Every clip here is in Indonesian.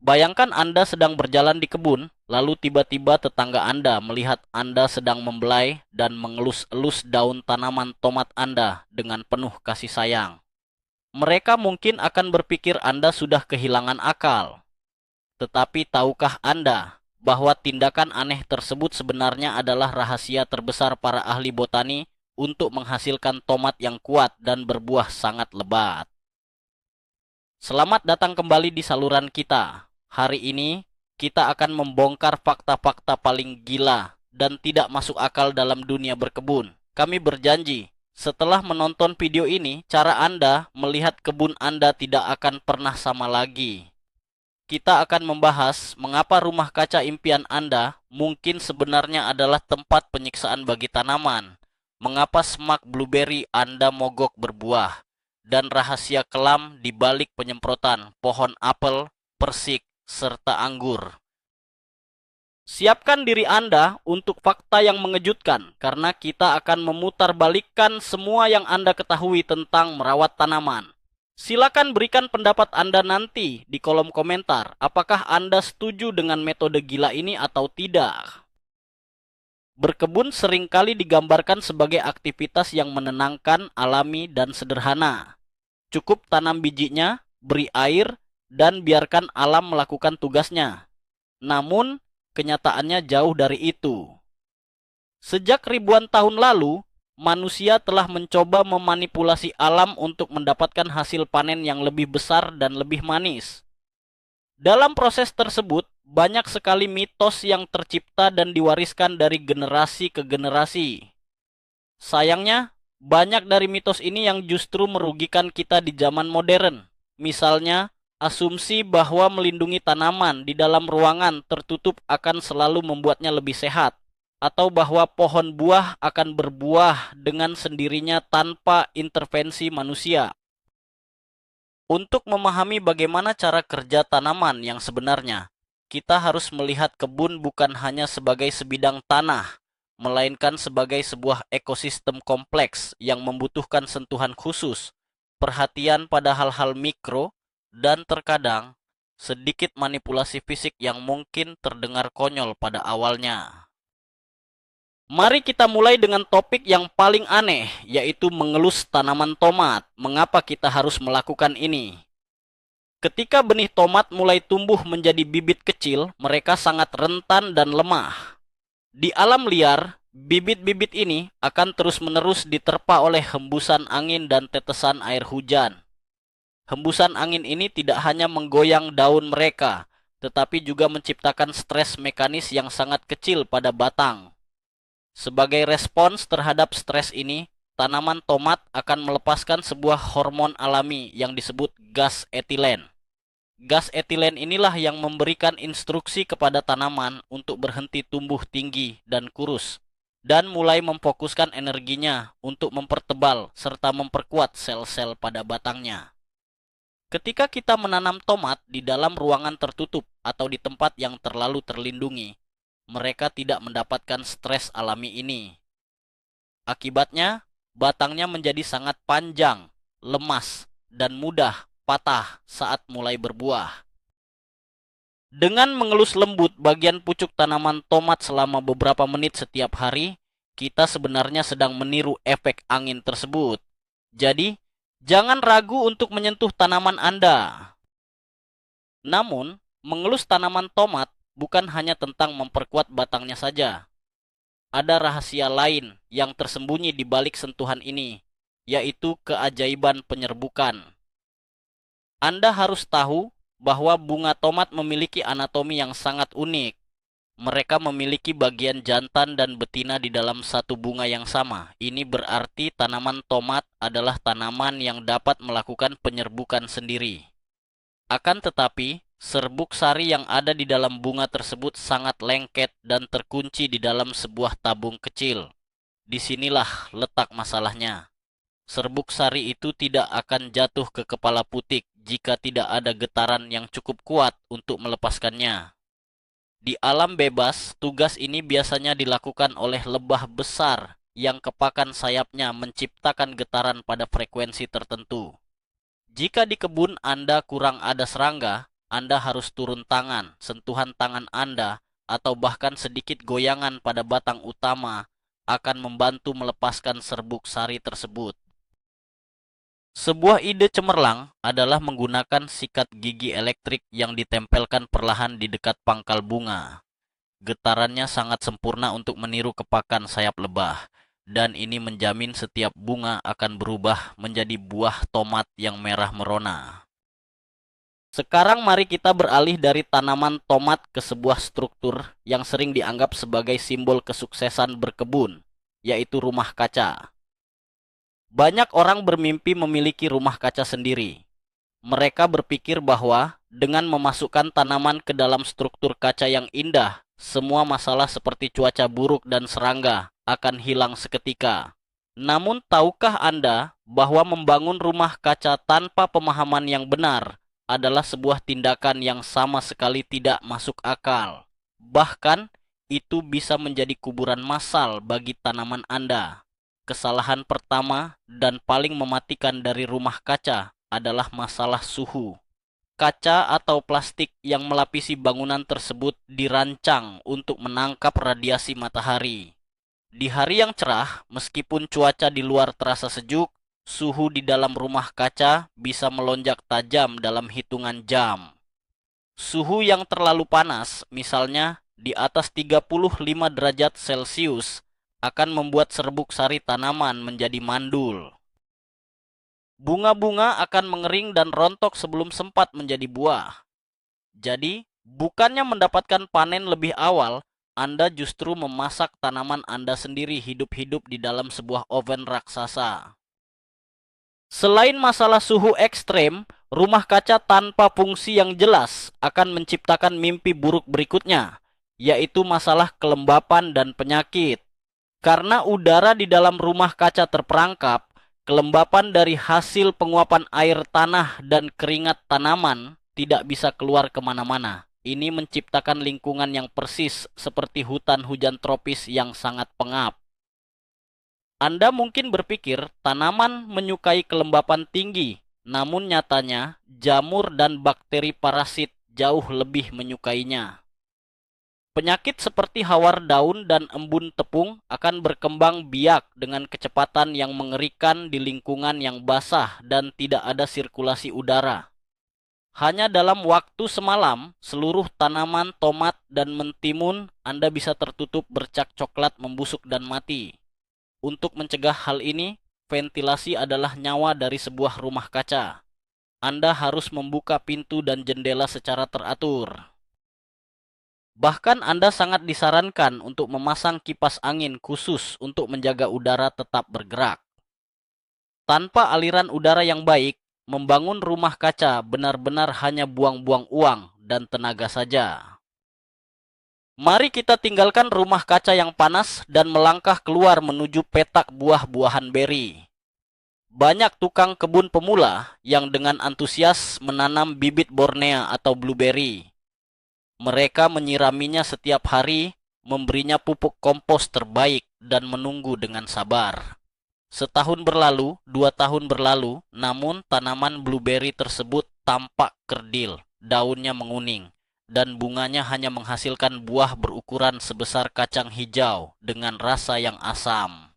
Bayangkan Anda sedang berjalan di kebun, lalu tiba-tiba tetangga Anda melihat Anda sedang membelai dan mengelus-elus daun tanaman tomat Anda dengan penuh kasih sayang. Mereka mungkin akan berpikir Anda sudah kehilangan akal. Tetapi tahukah Anda bahwa tindakan aneh tersebut sebenarnya adalah rahasia terbesar para ahli botani untuk menghasilkan tomat yang kuat dan berbuah sangat lebat? Selamat datang kembali di saluran kita. Hari ini kita akan membongkar fakta-fakta paling gila dan tidak masuk akal dalam dunia berkebun. Kami berjanji, setelah menonton video ini, cara Anda melihat kebun Anda tidak akan pernah sama lagi. Kita akan membahas mengapa rumah kaca impian Anda mungkin sebenarnya adalah tempat penyiksaan bagi tanaman, mengapa semak blueberry Anda mogok berbuah, dan rahasia kelam di balik penyemprotan pohon apel, persik, serta anggur. Siapkan diri Anda untuk fakta yang mengejutkan, karena kita akan memutarbalikkan semua yang Anda ketahui tentang merawat tanaman. Silakan berikan pendapat Anda nanti di kolom komentar. Apakah Anda setuju dengan metode gila ini atau tidak? Berkebun seringkali digambarkan sebagai aktivitas yang menenangkan, alami, dan sederhana. Cukup tanam bijinya, beri air, dan biarkan alam melakukan tugasnya. Namun, kenyataannya jauh dari itu. Sejak ribuan tahun lalu, manusia telah mencoba memanipulasi alam untuk mendapatkan hasil panen yang lebih besar dan lebih manis. Dalam proses tersebut, banyak sekali mitos yang tercipta dan diwariskan dari generasi ke generasi. Sayangnya, banyak dari mitos ini yang justru merugikan kita di zaman modern. Misalnya, asumsi bahwa melindungi tanaman di dalam ruangan tertutup akan selalu membuatnya lebih sehat, atau bahwa pohon buah akan berbuah dengan sendirinya tanpa intervensi manusia. Untuk memahami bagaimana cara kerja tanaman yang sebenarnya, kita harus melihat kebun bukan hanya sebagai sebidang tanah, melainkan sebagai sebuah ekosistem kompleks yang membutuhkan sentuhan khusus, perhatian pada hal-hal mikro, dan terkadang sedikit manipulasi fisik yang mungkin terdengar konyol pada awalnya. Mari kita mulai dengan topik yang paling aneh, yaitu mengelus tanaman tomat. Mengapa kita harus melakukan ini? Ketika benih tomat mulai tumbuh menjadi bibit kecil, mereka sangat rentan dan lemah. Di alam liar, bibit-bibit ini akan terus-menerus diterpa oleh hembusan angin dan tetesan air hujan. Hembusan angin ini tidak hanya menggoyang daun mereka, tetapi juga menciptakan stres mekanis yang sangat kecil pada batang. Sebagai respons terhadap stres ini, tanaman tomat akan melepaskan sebuah hormon alami yang disebut gas etilen. Gas etilen inilah yang memberikan instruksi kepada tanaman untuk berhenti tumbuh tinggi dan kurus, dan mulai memfokuskan energinya untuk mempertebal serta memperkuat sel-sel pada batangnya. Ketika kita menanam tomat di dalam ruangan tertutup atau di tempat yang terlalu terlindungi, mereka tidak mendapatkan stres alami ini. Akibatnya, batangnya menjadi sangat panjang, lemas, dan mudah patah saat mulai berbuah. Dengan mengelus lembut bagian pucuk tanaman tomat selama beberapa menit setiap hari, kita sebenarnya sedang meniru efek angin tersebut. Jadi, jangan ragu untuk menyentuh tanaman Anda. Namun, mengelus tanaman tomat bukan hanya tentang memperkuat batangnya saja. Ada rahasia lain yang tersembunyi di balik sentuhan ini, yaitu keajaiban penyerbukan. Anda harus tahu bahwa bunga tomat memiliki anatomi yang sangat unik. Mereka memiliki bagian jantan dan betina di dalam satu bunga yang sama. Ini berarti tanaman tomat adalah tanaman yang dapat melakukan penyerbukan sendiri. Akan tetapi, serbuk sari yang ada di dalam bunga tersebut sangat lengket dan terkunci di dalam sebuah tabung kecil. Disinilah letak masalahnya. Serbuk sari itu tidak akan jatuh ke kepala putik jika tidak ada getaran yang cukup kuat untuk melepaskannya. Di alam bebas, tugas ini biasanya dilakukan oleh lebah besar yang kepakan sayapnya menciptakan getaran pada frekuensi tertentu. Jika di kebun Anda kurang ada serangga, Anda harus turun tangan, sentuhan tangan Anda, atau bahkan sedikit goyangan pada batang utama akan membantu melepaskan serbuk sari tersebut. Sebuah ide cemerlang adalah menggunakan sikat gigi elektrik yang ditempelkan perlahan di dekat pangkal bunga. Getarannya sangat sempurna untuk meniru kepakan sayap lebah, dan ini menjamin setiap bunga akan berubah menjadi buah tomat yang merah merona. Sekarang mari kita beralih dari tanaman tomat ke sebuah struktur yang sering dianggap sebagai simbol kesuksesan berkebun, yaitu rumah kaca. Banyak orang bermimpi memiliki rumah kaca sendiri. Mereka berpikir bahwa dengan memasukkan tanaman ke dalam struktur kaca yang indah, semua masalah seperti cuaca buruk dan serangga akan hilang seketika. Namun, tahukah Anda bahwa membangun rumah kaca tanpa pemahaman yang benar adalah sebuah tindakan yang sama sekali tidak masuk akal? Bahkan, itu bisa menjadi kuburan massal bagi tanaman Anda. Kesalahan pertama dan paling mematikan dari rumah kaca adalah masalah suhu. Kaca atau plastik yang melapisi bangunan tersebut dirancang untuk menangkap radiasi matahari. Di hari yang cerah, meskipun cuaca di luar terasa sejuk, suhu di dalam rumah kaca bisa melonjak tajam dalam hitungan jam. Suhu yang terlalu panas, misalnya di atas 35 derajat Celcius, akan membuat serbuk sari tanaman menjadi mandul. Bunga-bunga akan mengering dan rontok sebelum sempat menjadi buah. Jadi, bukannya mendapatkan panen lebih awal, Anda justru memasak tanaman Anda sendiri hidup-hidup di dalam sebuah oven raksasa. Selain masalah suhu ekstrem, rumah kaca tanpa fungsi yang jelas akan menciptakan mimpi buruk berikutnya, yaitu masalah kelembapan dan penyakit. Karena udara di dalam rumah kaca terperangkap, kelembapan dari hasil penguapan air tanah dan keringat tanaman tidak bisa keluar kemana-mana. Ini menciptakan lingkungan yang persis seperti hutan hujan tropis yang sangat pengap. Anda mungkin berpikir tanaman menyukai kelembapan tinggi, namun nyatanya jamur dan bakteri parasit jauh lebih menyukainya. Penyakit seperti hawar daun dan embun tepung akan berkembang biak dengan kecepatan yang mengerikan di lingkungan yang basah dan tidak ada sirkulasi udara. Hanya dalam waktu semalam, seluruh tanaman tomat dan mentimun Anda bisa tertutup bercak coklat membusuk dan mati. Untuk mencegah hal ini, ventilasi adalah nyawa dari sebuah rumah kaca. Anda harus membuka pintu dan jendela secara teratur. Bahkan Anda sangat disarankan untuk memasang kipas angin khusus untuk menjaga udara tetap bergerak. Tanpa aliran udara yang baik, membangun rumah kaca benar-benar hanya buang-buang uang dan tenaga saja. Mari kita tinggalkan rumah kaca yang panas dan melangkah keluar menuju petak buah-buahan beri. Banyak tukang kebun pemula yang dengan antusias menanam bibit Bornea atau blueberry. Mereka menyiraminya setiap hari, memberinya pupuk kompos terbaik, dan menunggu dengan sabar. Setahun berlalu, 2 tahun berlalu, namun tanaman blueberry tersebut tampak kerdil, daunnya menguning, dan bunganya hanya menghasilkan buah berukuran sebesar kacang hijau dengan rasa yang asam.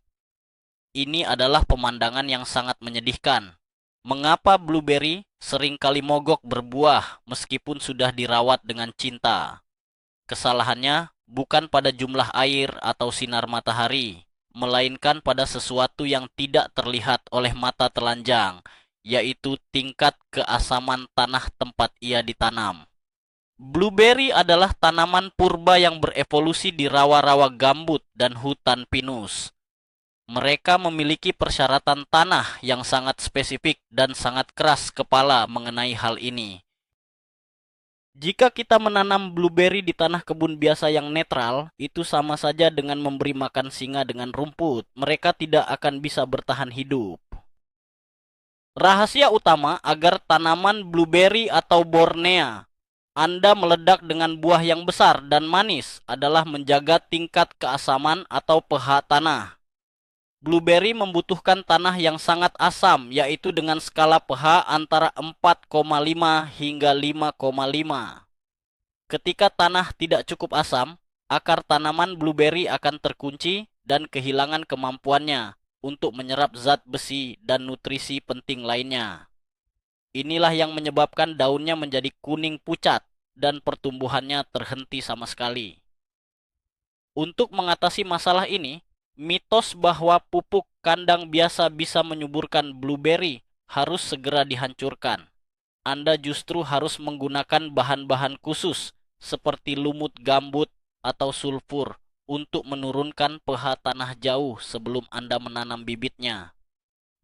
Ini adalah pemandangan yang sangat menyedihkan. Mengapa blueberry seringkali mogok berbuah meskipun sudah dirawat dengan cinta? Kesalahannya bukan pada jumlah air atau sinar matahari, melainkan pada sesuatu yang tidak terlihat oleh mata telanjang, yaitu tingkat keasaman tanah tempat ia ditanam. Blueberry adalah tanaman purba yang berevolusi di rawa-rawa gambut dan hutan pinus. Mereka memiliki persyaratan tanah yang sangat spesifik dan sangat keras kepala mengenai hal ini. Jika kita menanam blueberry di tanah kebun biasa yang netral, itu sama saja dengan memberi makan singa dengan rumput. Mereka tidak akan bisa bertahan hidup. Rahasia utama agar tanaman blueberry atau Bornea Anda meledak dengan buah yang besar dan manis adalah menjaga tingkat keasaman atau pH tanah. Blueberry membutuhkan tanah yang sangat asam, yaitu dengan skala pH antara 4,5 hingga 5,5. Ketika tanah tidak cukup asam, akar tanaman blueberry akan terkunci dan kehilangan kemampuannya untuk menyerap zat besi dan nutrisi penting lainnya. Inilah yang menyebabkan daunnya menjadi kuning pucat dan pertumbuhannya terhenti sama sekali. Untuk mengatasi masalah ini, mitos bahwa pupuk kandang biasa bisa menyuburkan blueberry harus segera dihancurkan. Anda justru harus menggunakan bahan-bahan khusus seperti lumut gambut atau sulfur untuk menurunkan pH tanah jauh sebelum Anda menanam bibitnya.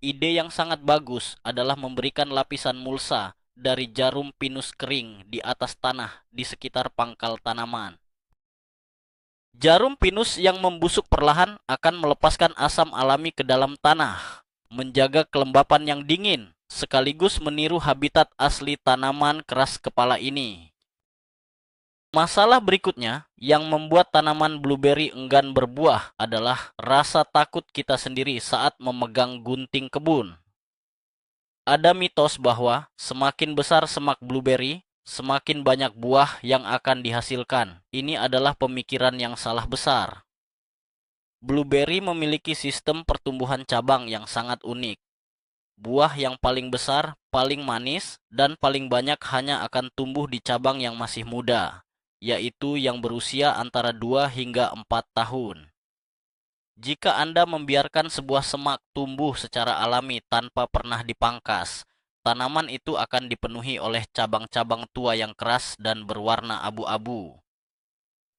Ide yang sangat bagus adalah memberikan lapisan mulsa dari jarum pinus kering di atas tanah di sekitar pangkal tanaman. Jarum pinus yang membusuk perlahan akan melepaskan asam alami ke dalam tanah, menjaga kelembapan yang dingin, sekaligus meniru habitat asli tanaman keras kepala ini. Masalah berikutnya yang membuat tanaman blueberry enggan berbuah adalah rasa takut kita sendiri saat memegang gunting kebun. Ada mitos bahwa semakin besar semak blueberry, semakin banyak buah yang akan dihasilkan. Ini adalah pemikiran yang salah besar. Blueberry memiliki sistem pertumbuhan cabang yang sangat unik. Buah yang paling besar, paling manis, dan paling banyak hanya akan tumbuh di cabang yang masih muda, yaitu yang berusia antara 2 hingga 4 tahun. Jika Anda membiarkan sebuah semak tumbuh secara alami tanpa pernah dipangkas, tanaman itu akan dipenuhi oleh cabang-cabang tua yang keras dan berwarna abu-abu.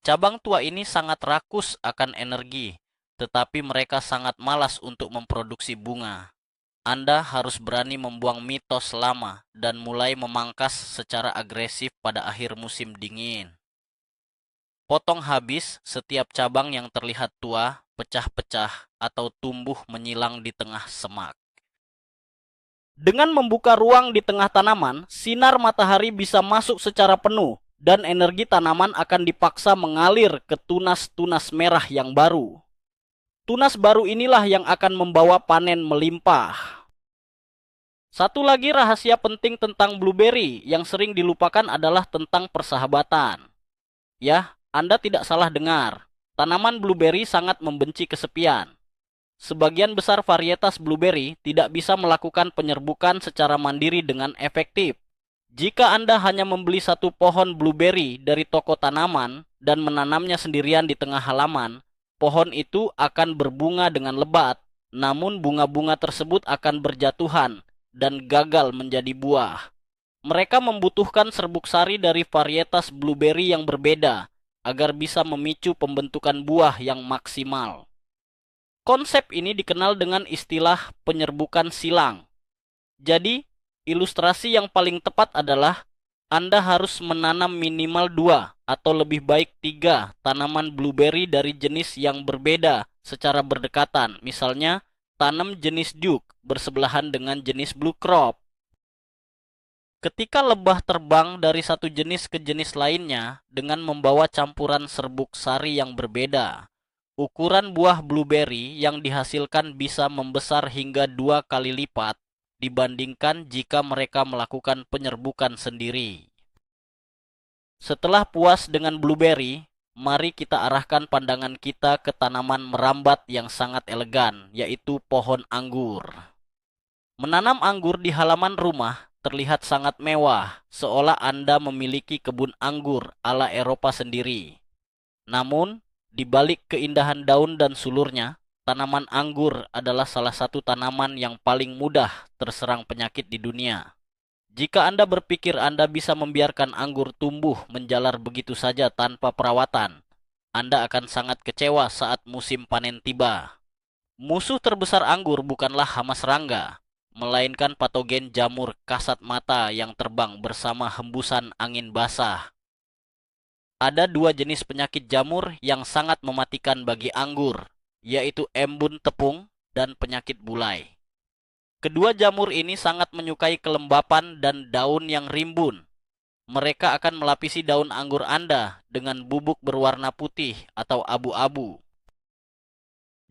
Cabang tua ini sangat rakus akan energi, tetapi mereka sangat malas untuk memproduksi bunga. Anda harus berani membuang mitos lama dan mulai memangkas secara agresif pada akhir musim dingin. Potong habis setiap cabang yang terlihat tua, pecah-pecah, atau tumbuh menyilang di tengah semak. Dengan membuka ruang di tengah tanaman, sinar matahari bisa masuk secara penuh dan energi tanaman akan dipaksa mengalir ke tunas-tunas merah yang baru. Tunas baru inilah yang akan membawa panen melimpah. Satu lagi rahasia penting tentang blueberry yang sering dilupakan adalah tentang persahabatan. Ya, Anda tidak salah dengar. Tanaman blueberry sangat membenci kesepian. Sebagian besar varietas blueberry tidak bisa melakukan penyerbukan secara mandiri dengan efektif. Jika Anda hanya membeli satu pohon blueberry dari toko tanaman dan menanamnya sendirian di tengah halaman, pohon itu akan berbunga dengan lebat, namun bunga-bunga tersebut akan berjatuhan dan gagal menjadi buah. Mereka membutuhkan serbuk sari dari varietas blueberry yang berbeda agar bisa memicu pembentukan buah yang maksimal. Konsep ini dikenal dengan istilah penyerbukan silang. Jadi, ilustrasi yang paling tepat adalah Anda harus menanam minimal 2 atau lebih baik 3 tanaman blueberry dari jenis yang berbeda secara berdekatan. Misalnya, tanam jenis Duke bersebelahan dengan jenis Blue Crop. Ketika lebah terbang dari satu jenis ke jenis lainnya dengan membawa campuran serbuk sari yang berbeda, ukuran buah blueberry yang dihasilkan bisa membesar hingga 2 kali lipat dibandingkan jika mereka melakukan penyerbukan sendiri. Setelah puas dengan blueberry, mari kita arahkan pandangan kita ke tanaman merambat yang sangat elegan, yaitu pohon anggur. Menanam anggur di halaman rumah terlihat sangat mewah, seolah Anda memiliki kebun anggur ala Eropa sendiri. Namun, di balik keindahan daun dan sulurnya, tanaman anggur adalah salah satu tanaman yang paling mudah terserang penyakit di dunia. Jika Anda berpikir Anda bisa membiarkan anggur tumbuh menjalar begitu saja tanpa perawatan, Anda akan sangat kecewa saat musim panen tiba. Musuh terbesar anggur bukanlah hama serangga, melainkan patogen jamur kasat mata yang terbang bersama hembusan angin basah. Ada 2 jenis penyakit jamur yang sangat mematikan bagi anggur, yaitu embun tepung dan penyakit bulai. Kedua jamur ini sangat menyukai kelembapan dan daun yang rimbun. Mereka akan melapisi daun anggur Anda dengan bubuk berwarna putih atau abu-abu.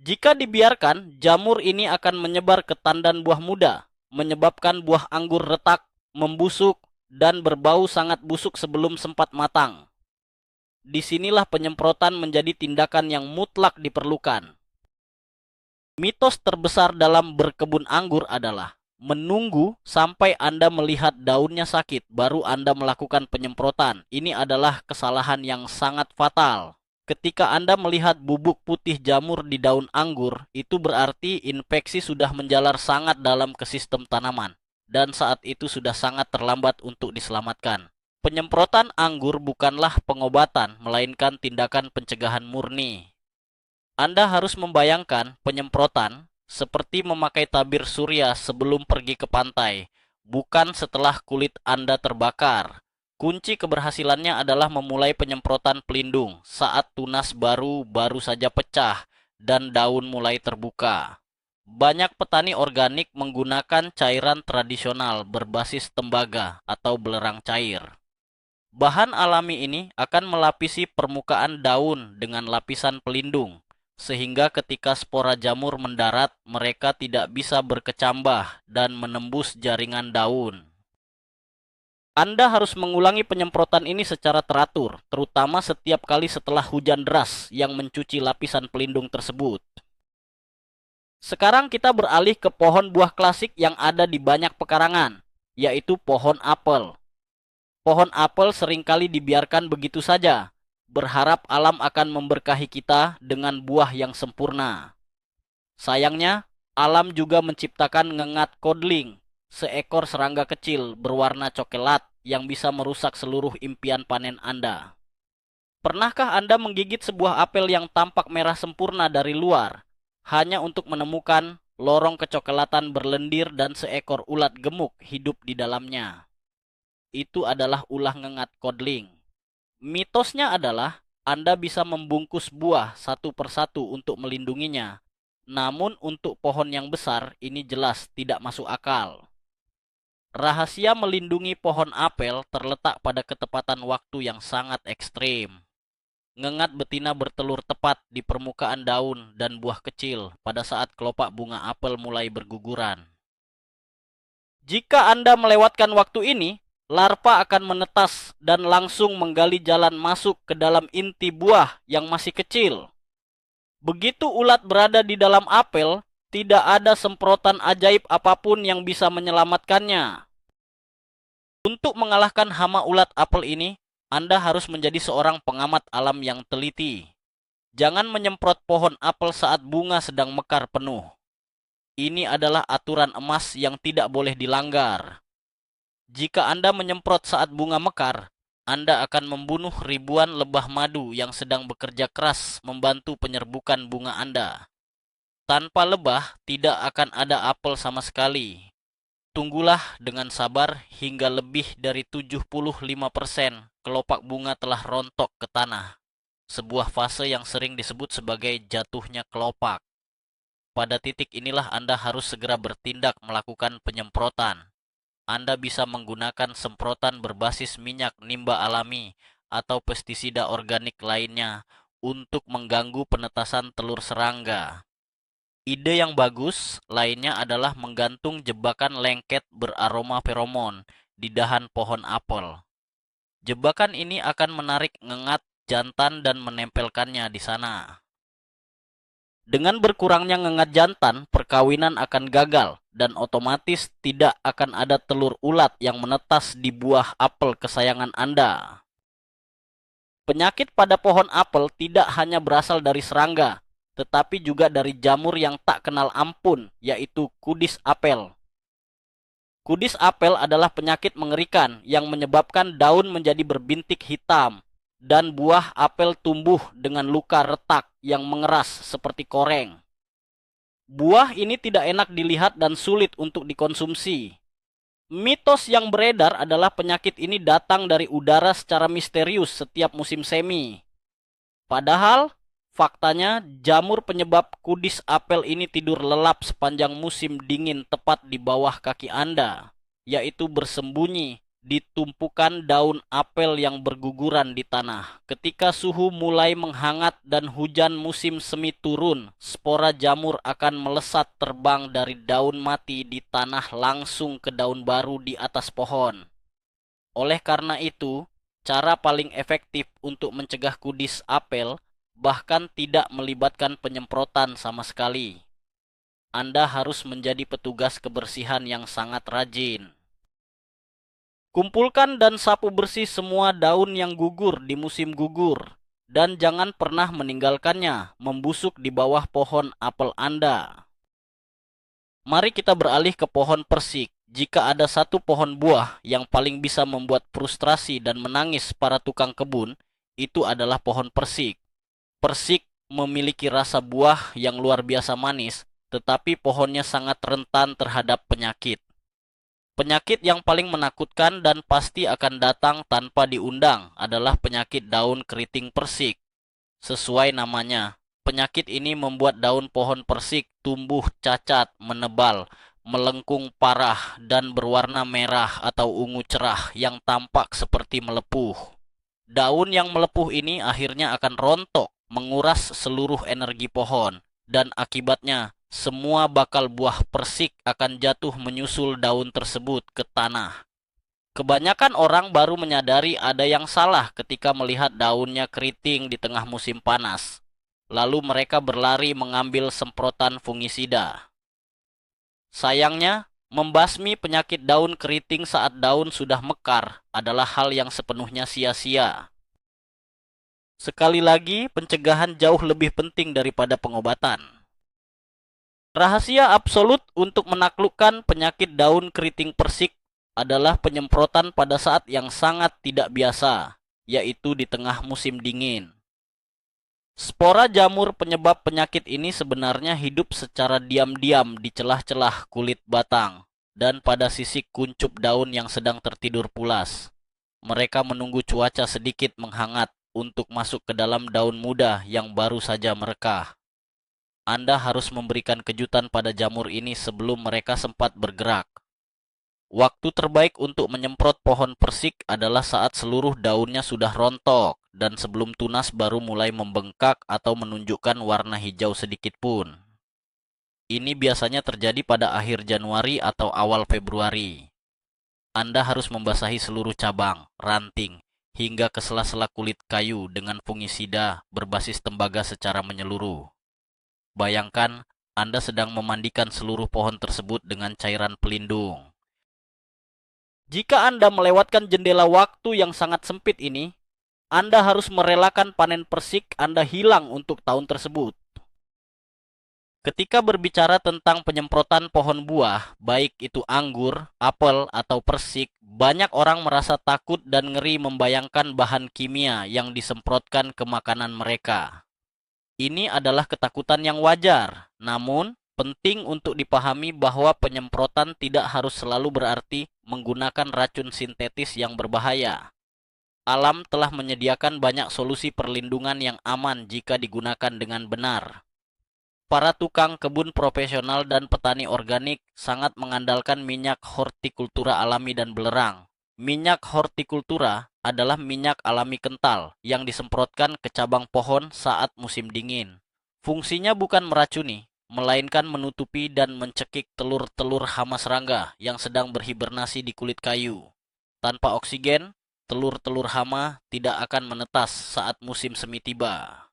Jika dibiarkan, jamur ini akan menyebar ke tandan buah muda, menyebabkan buah anggur retak, membusuk, dan berbau sangat busuk sebelum sempat matang. Disinilah penyemprotan menjadi tindakan yang mutlak diperlukan. Mitos terbesar dalam berkebun anggur adalah menunggu sampai Anda melihat daunnya sakit, baru Anda melakukan penyemprotan. Ini adalah kesalahan yang sangat fatal. Ketika Anda melihat bubuk putih jamur di daun anggur, itu berarti infeksi sudah menjalar sangat dalam ke sistem tanaman, dan saat itu sudah sangat terlambat untuk diselamatkan. Penyemprotan anggur bukanlah pengobatan, melainkan tindakan pencegahan murni. Anda harus membayangkan penyemprotan seperti memakai tabir surya sebelum pergi ke pantai, bukan setelah kulit Anda terbakar. Kunci keberhasilannya adalah memulai penyemprotan pelindung saat tunas baru saja pecah dan daun mulai terbuka. Banyak petani organik menggunakan cairan tradisional berbasis tembaga atau belerang cair. Bahan alami ini akan melapisi permukaan daun dengan lapisan pelindung, sehingga ketika spora jamur mendarat, mereka tidak bisa berkecambah dan menembus jaringan daun. Anda harus mengulangi penyemprotan ini secara teratur, terutama setiap kali setelah hujan deras yang mencuci lapisan pelindung tersebut. Sekarang kita beralih ke pohon buah klasik yang ada di banyak pekarangan, yaitu pohon apel. Pohon apel seringkali dibiarkan begitu saja, berharap alam akan memberkahi kita dengan buah yang sempurna. Sayangnya, alam juga menciptakan ngengat codling, seekor serangga kecil berwarna coklat yang bisa merusak seluruh impian panen Anda. Pernahkah Anda menggigit sebuah apel yang tampak merah sempurna dari luar, hanya untuk menemukan lorong kecoklatan berlendir dan seekor ulat gemuk hidup di dalamnya? Itu adalah ulah ngengat codling. Mitosnya adalah Anda bisa membungkus buah satu persatu untuk melindunginya. Namun untuk pohon yang besar, ini jelas tidak masuk akal. Rahasia melindungi pohon apel terletak pada ketepatan waktu yang sangat ekstrim. Ngengat betina bertelur tepat di permukaan daun dan buah kecil pada saat kelopak bunga apel mulai berguguran. Jika Anda melewatkan waktu ini, larva akan menetas dan langsung menggali jalan masuk ke dalam inti buah yang masih kecil. Begitu ulat berada di dalam apel, tidak ada semprotan ajaib apapun yang bisa menyelamatkannya. Untuk mengalahkan hama ulat apel ini, Anda harus menjadi seorang pengamat alam yang teliti. Jangan menyemprot pohon apel saat bunga sedang mekar penuh. Ini adalah aturan emas yang tidak boleh dilanggar. Jika Anda menyemprot saat bunga mekar, Anda akan membunuh ribuan lebah madu yang sedang bekerja keras membantu penyerbukan bunga Anda. Tanpa lebah, tidak akan ada apel sama sekali. Tunggulah dengan sabar hingga lebih dari 75% kelopak bunga telah rontok ke tanah. Sebuah fase yang sering disebut sebagai jatuhnya kelopak. Pada titik inilah Anda harus segera bertindak melakukan penyemprotan. Anda bisa menggunakan semprotan berbasis minyak nimba alami atau pestisida organik lainnya untuk mengganggu penetasan telur serangga. Ide yang bagus lainnya adalah menggantung jebakan lengket beraroma feromon di dahan pohon apel. Jebakan ini akan menarik ngengat jantan dan menempelkannya di sana. Dengan berkurangnya ngengat jantan, perkawinan akan gagal dan otomatis tidak akan ada telur ulat yang menetas di buah apel kesayangan Anda. Penyakit pada pohon apel tidak hanya berasal dari serangga, tetapi juga dari jamur yang tak kenal ampun, yaitu kudis apel. Kudis apel adalah penyakit mengerikan yang menyebabkan daun menjadi berbintik hitam dan buah apel tumbuh dengan luka retak yang mengeras seperti koreng. Buah ini tidak enak dilihat dan sulit untuk dikonsumsi. Mitos yang beredar adalah penyakit ini datang dari udara secara misterius setiap musim semi. Padahal, faktanya jamur penyebab kudis apel ini tidur lelap sepanjang musim dingin tepat di bawah kaki Anda, yaitu bersembunyi ditumpukan daun apel yang berguguran di tanah. Ketika suhu mulai menghangat dan hujan musim semi turun, spora jamur akan melesat terbang dari daun mati di tanah langsung ke daun baru di atas pohon. Oleh karena itu, cara paling efektif untuk mencegah kudis apel bahkan tidak melibatkan penyemprotan sama sekali. Anda harus menjadi petugas kebersihan yang sangat rajin. Kumpulkan dan sapu bersih semua daun yang gugur di musim gugur, dan jangan pernah meninggalkannya membusuk di bawah pohon apel Anda. Mari kita beralih ke pohon persik. Jika ada satu pohon buah yang paling bisa membuat frustrasi dan menangis para tukang kebun, itu adalah pohon persik. Persik memiliki rasa buah yang luar biasa manis, tetapi pohonnya sangat rentan terhadap penyakit. Penyakit yang paling menakutkan dan pasti akan datang tanpa diundang adalah penyakit daun keriting persik. Sesuai namanya, penyakit ini membuat daun pohon persik tumbuh cacat, menebal, melengkung parah, dan berwarna merah atau ungu cerah yang tampak seperti melepuh. Daun yang melepuh ini akhirnya akan rontok, menguras seluruh energi pohon, dan akibatnya semua bakal buah persik akan jatuh menyusul daun tersebut ke tanah. Kebanyakan orang baru menyadari ada yang salah ketika melihat daunnya keriting di tengah musim panas. Lalu mereka berlari mengambil semprotan fungisida. Sayangnya, membasmi penyakit daun keriting saat daun sudah mekar adalah hal yang sepenuhnya sia-sia. Sekali lagi, pencegahan jauh lebih penting daripada pengobatan. Rahasia absolut untuk menaklukkan penyakit daun keriting persik adalah penyemprotan pada saat yang sangat tidak biasa, yaitu di tengah musim dingin. Spora jamur penyebab penyakit ini sebenarnya hidup secara diam-diam di celah-celah kulit batang dan pada sisi kuncup daun yang sedang tertidur pulas. Mereka menunggu cuaca sedikit menghangat untuk masuk ke dalam daun muda yang baru saja merekah. Anda harus memberikan kejutan pada jamur ini sebelum mereka sempat bergerak. Waktu terbaik untuk menyemprot pohon persik adalah saat seluruh daunnya sudah rontok dan sebelum tunas baru mulai membengkak atau menunjukkan warna hijau sedikit pun. Ini biasanya terjadi pada akhir Januari atau awal Februari. Anda harus membasahi seluruh cabang, ranting, hingga ke sela-sela kulit kayu dengan fungisida berbasis tembaga secara menyeluruh. Bayangkan, Anda sedang memandikan seluruh pohon tersebut dengan cairan pelindung. Jika Anda melewatkan jendela waktu yang sangat sempit ini, Anda harus merelakan panen persik Anda hilang untuk tahun tersebut. Ketika berbicara tentang penyemprotan pohon buah, baik itu anggur, apel, atau persik, banyak orang merasa takut dan ngeri membayangkan bahan kimia yang disemprotkan ke makanan mereka. Ini adalah ketakutan yang wajar, namun penting untuk dipahami bahwa penyemprotan tidak harus selalu berarti menggunakan racun sintetis yang berbahaya. Alam telah menyediakan banyak solusi perlindungan yang aman jika digunakan dengan benar. Para tukang kebun profesional dan petani organik sangat mengandalkan minyak hortikultura alami dan belerang. Minyak hortikultura adalah minyak alami kental yang disemprotkan ke cabang pohon saat musim dingin. Fungsinya bukan meracuni, melainkan menutupi dan mencekik telur-telur hama serangga yang sedang berhibernasi di kulit kayu. Tanpa oksigen, telur-telur hama tidak akan menetas saat musim semi tiba.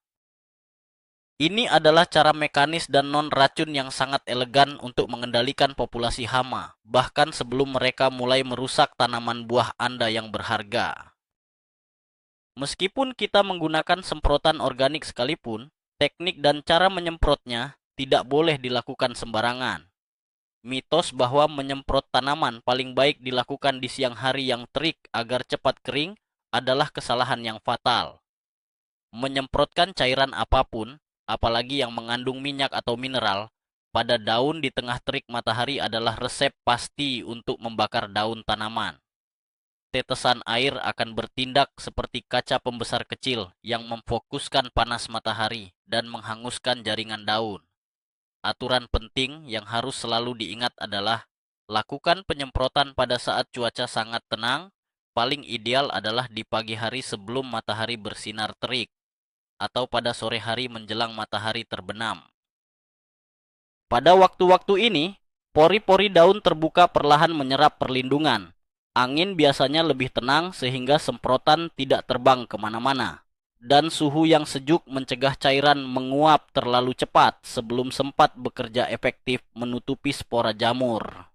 Ini adalah cara mekanis dan non-racun yang sangat elegan untuk mengendalikan populasi hama, bahkan sebelum mereka mulai merusak tanaman buah Anda yang berharga. Meskipun kita menggunakan semprotan organik sekalipun, teknik dan cara menyemprotnya tidak boleh dilakukan sembarangan. Mitos bahwa menyemprot tanaman paling baik dilakukan di siang hari yang terik agar cepat kering adalah kesalahan yang fatal. Menyemprotkan cairan apapun, apalagi yang mengandung minyak atau mineral, pada daun di tengah terik matahari adalah resep pasti untuk membakar daun tanaman. Tetesan air akan bertindak seperti kaca pembesar kecil yang memfokuskan panas matahari dan menghanguskan jaringan daun. Aturan penting yang harus selalu diingat adalah lakukan penyemprotan pada saat cuaca sangat tenang paling ideal adalah di pagi hari sebelum matahari bersinar terik, atau pada sore hari menjelang matahari terbenam. Pada waktu-waktu ini, pori-pori daun terbuka perlahan menyerap perlindungan. Angin biasanya lebih tenang sehingga semprotan tidak terbang kemana-mana. Dan suhu yang sejuk mencegah cairan menguap terlalu cepat sebelum sempat bekerja efektif menutupi spora jamur.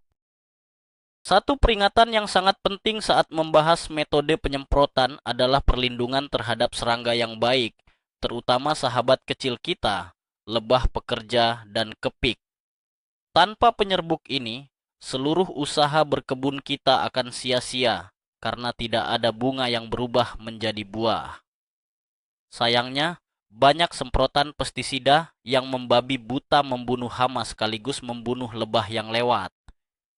Satu peringatan yang sangat penting saat membahas metode penyemprotan adalah perlindungan terhadap serangga yang baik, terutama sahabat kecil kita, lebah pekerja dan kepik. Tanpa penyerbuk ini, seluruh usaha berkebun kita akan sia-sia karena tidak ada bunga yang berubah menjadi buah. Sayangnya, banyak semprotan pestisida yang membabi buta membunuh hama sekaligus membunuh lebah yang lewat.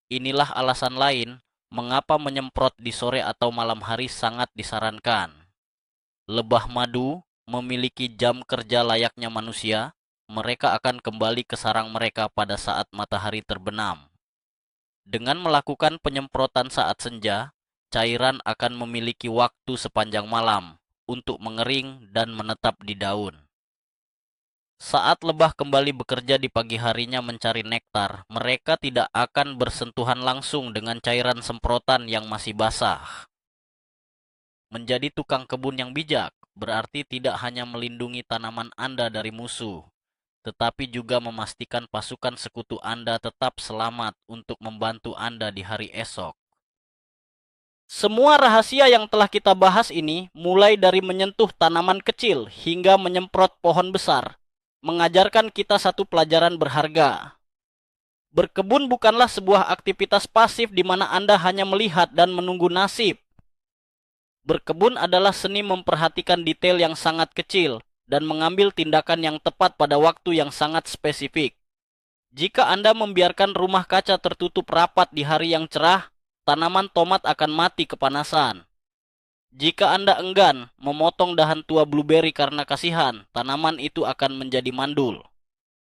Inilah alasan lain mengapa menyemprot di sore atau malam hari sangat disarankan. Lebah madu memiliki jam kerja layaknya manusia. Mereka akan kembali ke sarang mereka pada saat matahari terbenam. Dengan melakukan penyemprotan saat senja, cairan akan memiliki waktu sepanjang malam untuk mengering dan menetap di daun. Saat lebah kembali bekerja di pagi harinya mencari nektar, mereka tidak akan bersentuhan langsung dengan cairan semprotan yang masih basah. Menjadi tukang kebun yang bijak berarti tidak hanya melindungi tanaman Anda dari musuh, tetapi juga memastikan pasukan sekutu Anda tetap selamat untuk membantu Anda di hari esok. Semua rahasia yang telah kita bahas ini, mulai dari menyentuh tanaman kecil hingga menyemprot pohon besar, mengajarkan kita satu pelajaran berharga. Berkebun bukanlah sebuah aktivitas pasif di mana Anda hanya melihat dan menunggu nasib. Berkebun adalah seni memperhatikan detail yang sangat kecil dan mengambil tindakan yang tepat pada waktu yang sangat spesifik. Jika Anda membiarkan rumah kaca tertutup rapat di hari yang cerah, tanaman tomat akan mati kepanasan. Jika Anda enggan memotong dahan tua blueberry karena kasihan, tanaman itu akan menjadi mandul.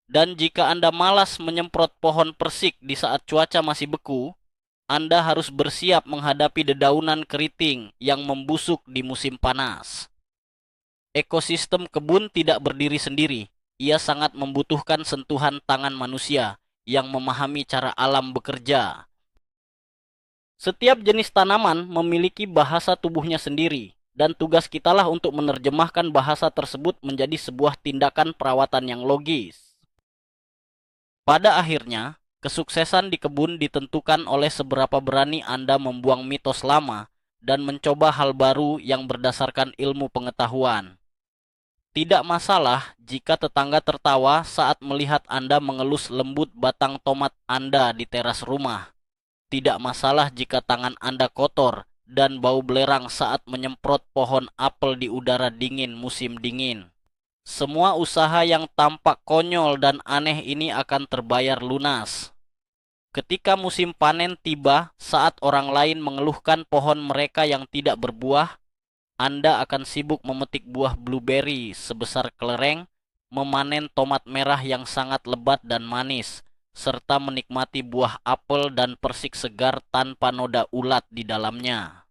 Dan jika Anda malas menyemprot pohon persik di saat cuaca masih beku, Anda harus bersiap menghadapi dedaunan keriting yang membusuk di musim panas. Ekosistem kebun tidak berdiri sendiri. Ia sangat membutuhkan sentuhan tangan manusia yang memahami cara alam bekerja. Setiap jenis tanaman memiliki bahasa tubuhnya sendiri, dan tugas kitalah untuk menerjemahkan bahasa tersebut menjadi sebuah tindakan perawatan yang logis. Pada akhirnya, kesuksesan di kebun ditentukan oleh seberapa berani Anda membuang mitos lama dan mencoba hal baru yang berdasarkan ilmu pengetahuan. Tidak masalah jika tetangga tertawa saat melihat Anda mengelus lembut batang tomat Anda di teras rumah. Tidak masalah jika tangan Anda kotor dan bau belerang saat menyemprot pohon apel di udara dingin musim dingin. Semua usaha yang tampak konyol dan aneh ini akan terbayar lunas. Ketika musim panen tiba, saat orang lain mengeluhkan pohon mereka yang tidak berbuah, Anda akan sibuk memetik buah blueberry sebesar kelereng, memanen tomat merah yang sangat lebat dan manis, serta menikmati buah apel dan persik segar tanpa noda ulat di dalamnya.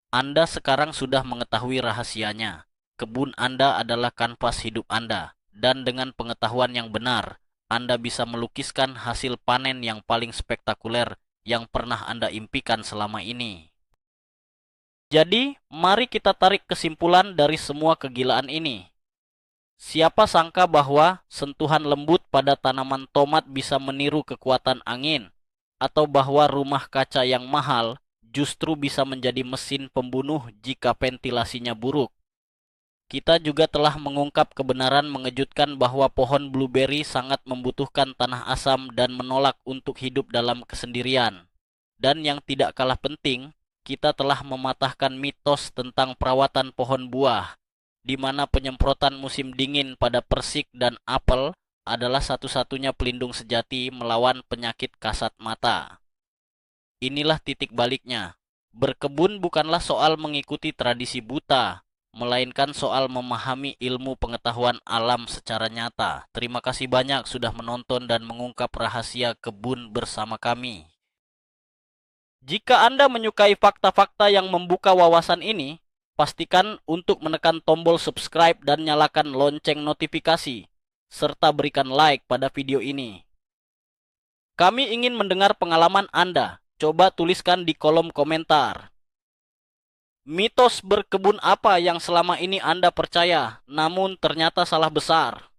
Anda sekarang sudah mengetahui rahasianya. Kebun Anda adalah kanvas hidup Anda, dan dengan pengetahuan yang benar, Anda bisa melukiskan hasil panen yang paling spektakuler yang pernah Anda impikan selama ini. Jadi, mari kita tarik kesimpulan dari semua kegilaan ini. Siapa sangka bahwa sentuhan lembut pada tanaman tomat bisa meniru kekuatan angin, atau bahwa rumah kaca yang mahal justru bisa menjadi mesin pembunuh jika ventilasinya buruk. Kita juga telah mengungkap kebenaran mengejutkan bahwa pohon blueberry sangat membutuhkan tanah asam dan menolak untuk hidup dalam kesendirian. Dan yang tidak kalah penting, kita telah mematahkan mitos tentang perawatan pohon buah, di mana penyemprotan musim dingin pada persik dan apel adalah satu-satunya pelindung sejati melawan penyakit kasat mata. Inilah titik baliknya. Berkebun bukanlah soal mengikuti tradisi buta, melainkan soal memahami ilmu pengetahuan alam secara nyata. Terima kasih banyak sudah menonton dan mengungkap rahasia kebun bersama kami. Jika Anda menyukai fakta-fakta yang membuka wawasan ini, pastikan untuk menekan tombol subscribe dan nyalakan lonceng notifikasi, serta berikan like pada video ini. Kami ingin mendengar pengalaman Anda. Coba tuliskan di kolom komentar. Mitos berkebun apa yang selama ini Anda percaya, namun ternyata salah besar?